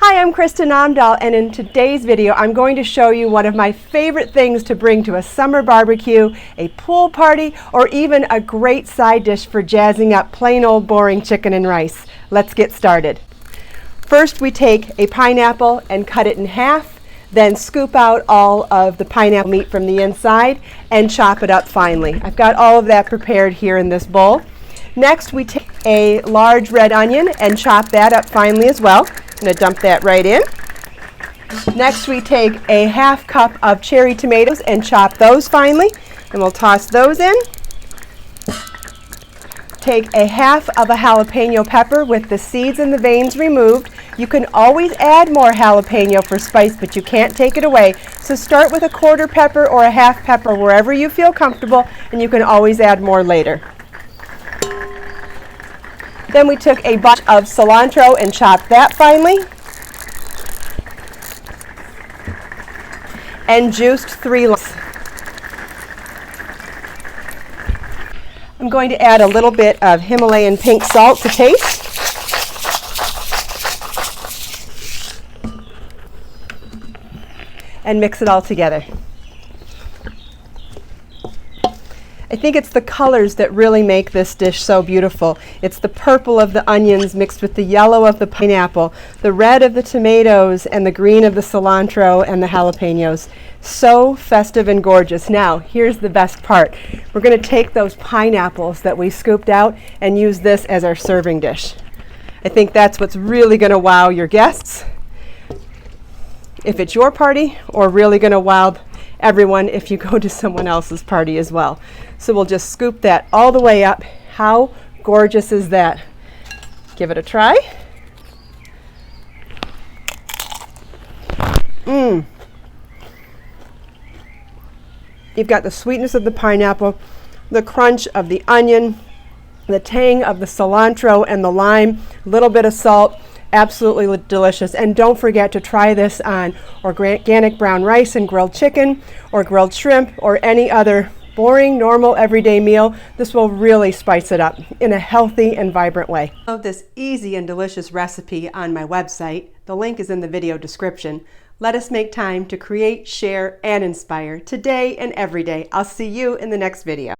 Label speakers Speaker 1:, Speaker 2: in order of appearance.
Speaker 1: Hi, I'm Kristin Omdahl, and in today's video I'm going to show you one of my favorite things to bring to a summer barbecue, a pool party, or even a great side dish for jazzing up plain old boring chicken and rice. Let's get started. First, we take a pineapple and cut it in half, then scoop out all of the pineapple meat from the inside and chop it up finely. I've got all of that prepared here in this bowl. Next, we take a large red onion and chop that up finely as well. I'm going to dump that right in. Next, we take a half cup of cherry tomatoes and chop those finely, and we'll toss those in. Take a half of a jalapeno pepper with the seeds and the veins removed. You can always add more jalapeno for spice, but you can't take it away. So start with a quarter pepper or a half pepper wherever you feel comfortable, and you can always add more later. Then we took a bunch of cilantro and chopped that finely. And juiced 3 lemons. I'm going to add a little bit of Himalayan pink salt to taste. And mix it all together. I think it's the colors that really make this dish so beautiful. It's the purple of the onions mixed with the yellow of the pineapple, the red of the tomatoes, and the green of the cilantro and the jalapenos. So festive and gorgeous. Now, here's the best part. We're going to take those pineapples that we scooped out and use this as our serving dish. I think that's what's really going to wow your guests if it's your party, or really going to wow everyone if you go to someone else's party as well. So we'll just scoop that all the way up. How gorgeous is that? Give it a try. You've got the sweetness of the pineapple, the crunch of the onion, the tang of the cilantro and the lime, a little bit of salt. Absolutely delicious. And don't forget to try this on organic brown rice and grilled chicken or grilled shrimp or any other boring, normal, everyday meal. This will really spice it up in a healthy and vibrant way. I love this easy and delicious recipe on my website. The link is in the video description. Let us make time to create, share, and inspire today and every day. I'll see you in the next video.